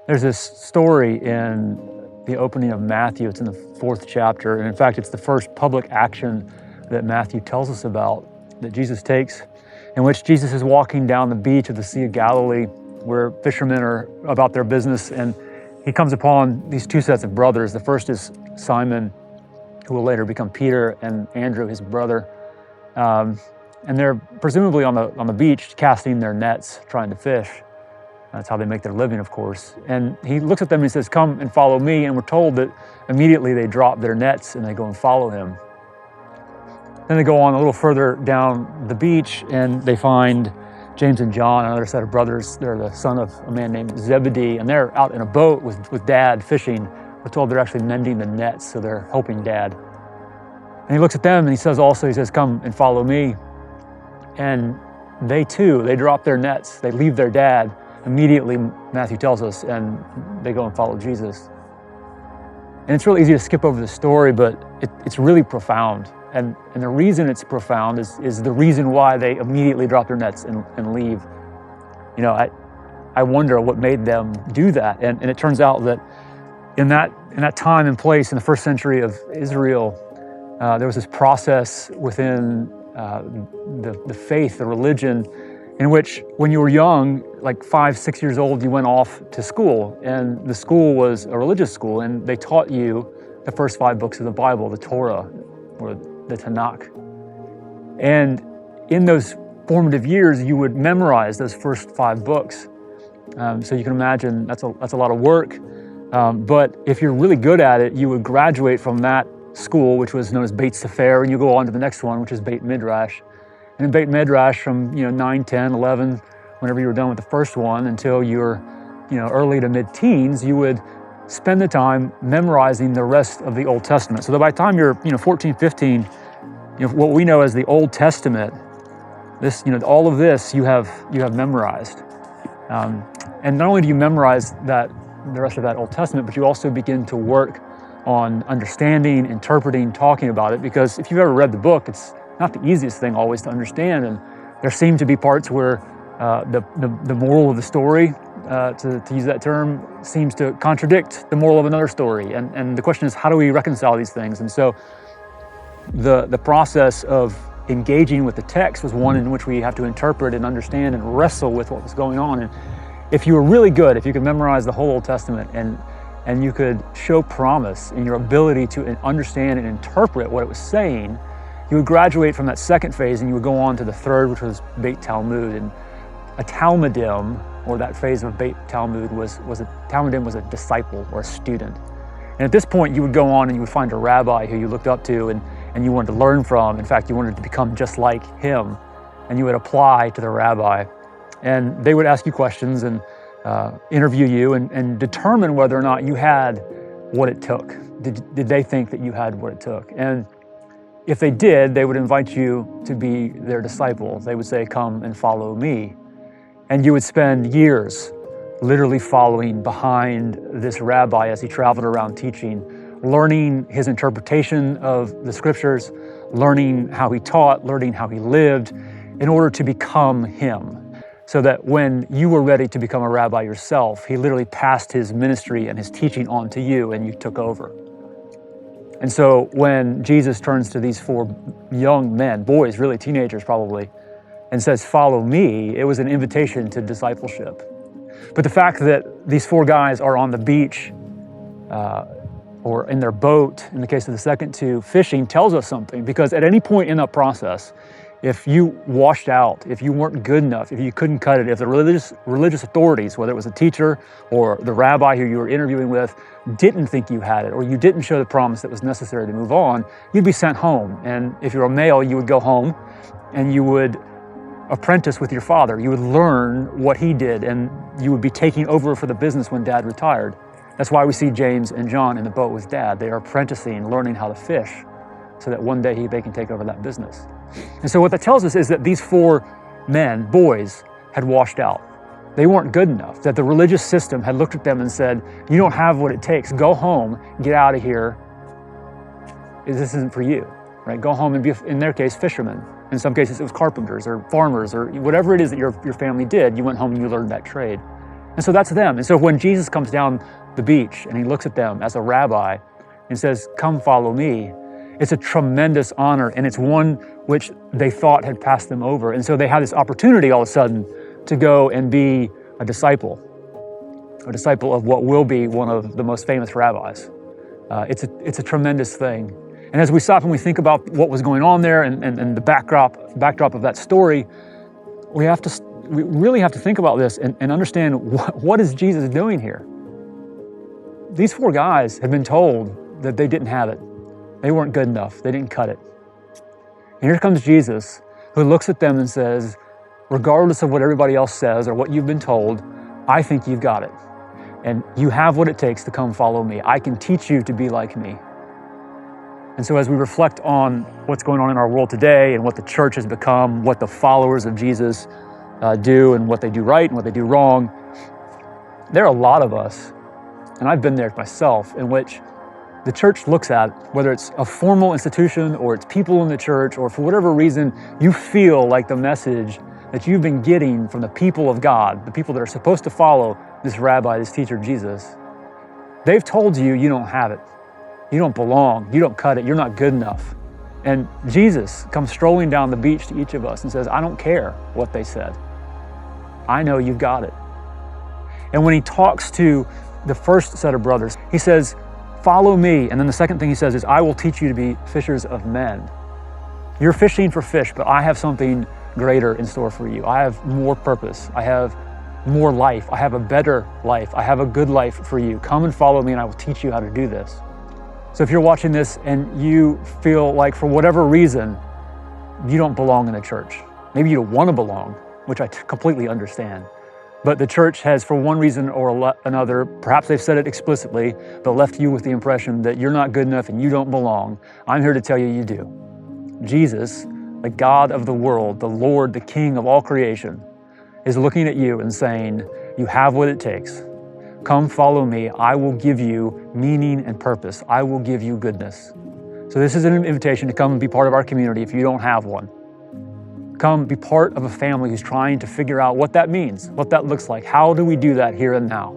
There's this story in the opening of Matthew. It's in the 4th chapter. And in fact, it's the first public action that Matthew tells us about that Jesus takes, in which Jesus is walking down the beach of the Sea of Galilee where fishermen are about their business. And he comes upon these two sets of brothers. The first is Simon, who will later become Peter, and Andrew, his brother. And they're presumably on the beach casting their nets, trying to fish. That's how they make their living, of course. And he looks at them and he says, "Come and follow me." And we're told that immediately they drop their nets and they go and follow him. Then they go on a little further down the beach and they find James and John, another set of brothers. They're the son of a man named Zebedee, and they're out in a boat with Dad fishing. We're told they're actually mending the nets, so they're helping Dad. And he looks at them and he says, "Come and follow me." And they too, they drop their nets. They leave their dad immediately, Matthew tells us, and they go and follow Jesus. And it's really easy to skip over the story, but it's really profound. And the reason it's profound is the reason why they immediately drop their nets and leave. You know, I wonder what made them do that. And it turns out that in that time and place in the first century of Israel, there was this process within the faith, the religion, in which when you were young, like 5, 6 years old, you went off to school. And the school was a religious school, and they taught you the first 5 books of the Bible, the Torah, or the Tanakh. And in those formative years, you would memorize those first 5 books. So you can imagine that's a lot of work. But if you're really good at it, you would graduate from that school, which was known as Beit Sefer, and you go on to the next one, which is Beit Midrash. And in Beit Midrash from 9, 10, 11, whenever you were done with the first one, until you were early to mid-teens, you would spend the time memorizing the rest of the Old Testament. So that by the time you're 14, 15, what we know as the Old Testament, this all of this you have memorized. And not only do you memorize the rest of that Old Testament, but you also begin to work on understanding, interpreting, talking about it, because if you've ever read the book, it's not the easiest thing always to understand, and there seem to be parts where the moral of the story, to use that term, seems to contradict the moral of another story, and the question is, how do we reconcile these things? And so the process of engaging with the text was one in which we have to interpret and understand and wrestle with what was going on. And if you were really good, if you could memorize the whole Old Testament and you could show promise in your ability to understand and interpret what it was saying, you would graduate from that second phase and you would go on to the third, which was Beit Talmud. And a Talmudim, or that phase of Beit Talmud, was a disciple or a student. And at this point, you would go on and you would find a rabbi who you looked up to and you wanted to learn from. In fact, you wanted to become just like him. And you would apply to the rabbi. And they would ask you questions and interview you and determine whether or not you had what it took. Did they think that you had what it took? And if they did, they would invite you to be their disciple. They would say, "Come and follow me." And you would spend years literally following behind this rabbi as he traveled around teaching, learning his interpretation of the scriptures, learning how he taught, learning how he lived, in order to become him. So that when you were ready to become a rabbi yourself, he literally passed his ministry and his teaching on to you, and you took over. And so when Jesus turns to these 4 young men, boys, really teenagers probably, and says, "Follow me," it was an invitation to discipleship. But the fact that these 4 guys are on the beach or in their boat, in the case of the second 2, fishing, tells us something, because at any point in that process, if you washed out, if you weren't good enough, if you couldn't cut it, if the religious authorities, whether it was a teacher or the rabbi who you were interviewing with, didn't think you had it, or you didn't show the promise that was necessary to move on, you'd be sent home. And if you're a male, you would go home and you would apprentice with your father. You would learn what he did, and you would be taking over for the business when Dad retired. That's why we see James and John in the boat with Dad. They are apprenticing, learning how to fish, so that one day they can take over that business. And so what that tells us is that these 4 men, boys, had washed out. They weren't good enough, that the religious system had looked at them and said, "You don't have what it takes. Go home, get out of here. This isn't for you," right? Go home and be, in their case, fishermen. In some cases, it was carpenters or farmers or whatever it is that your family did. You went home and you learned that trade. And so that's them. And so when Jesus comes down the beach and he looks at them as a rabbi and says, come follow me, it's a tremendous honor, and it's one which they thought had passed them over. And so they have this opportunity all of a sudden to go and be a disciple of what will be one of the most famous rabbis. It's a tremendous thing. And as we stop and we think about what was going on there and the backdrop of that story, we really have to think about this and understand what is Jesus doing here. These 4 guys had been told that they didn't have it. They weren't good enough. They didn't cut it. And here comes Jesus, who looks at them and says, regardless of what everybody else says or what you've been told, I think you've got it. And you have what it takes to come follow me. I can teach you to be like me. And so as we reflect on what's going on in our world today and what the church has become, what the followers of Jesus do and what they do right and what they do wrong, there are a lot of us, and I've been there myself, in which the church looks at, whether it's a formal institution or it's people in the church, or for whatever reason you feel like the message that you've been getting from the people of God, the people that are supposed to follow this rabbi, this teacher, Jesus, they've told you you don't have it. You don't belong. You don't cut it. You're not good enough. And Jesus comes strolling down the beach to each of us and says, I don't care what they said. I know you've got it. And when he talks to the first set of brothers, he says, follow me. And then the second thing he says is, I will teach you to be fishers of men. You're fishing for fish, but I have something greater in store for you. I have more purpose. I have more life. I have a better life. I have a good life for you. Come and follow me and I will teach you how to do this. So if you're watching this and you feel like for whatever reason, you don't belong in the church, maybe you don't want to belong, which I completely understand, but the church has, for one reason or another, perhaps they've said it explicitly, but left you with the impression that you're not good enough and you don't belong, I'm here to tell you you do. Jesus, the God of the world, the Lord, the King of all creation, is looking at you and saying, you have what it takes. Come follow me. I will give you meaning and purpose. I will give you goodness. So this is an invitation to come and be part of our community if you don't have one. Come be part of a family who's trying to figure out what that means, what that looks like. How do we do that here and now?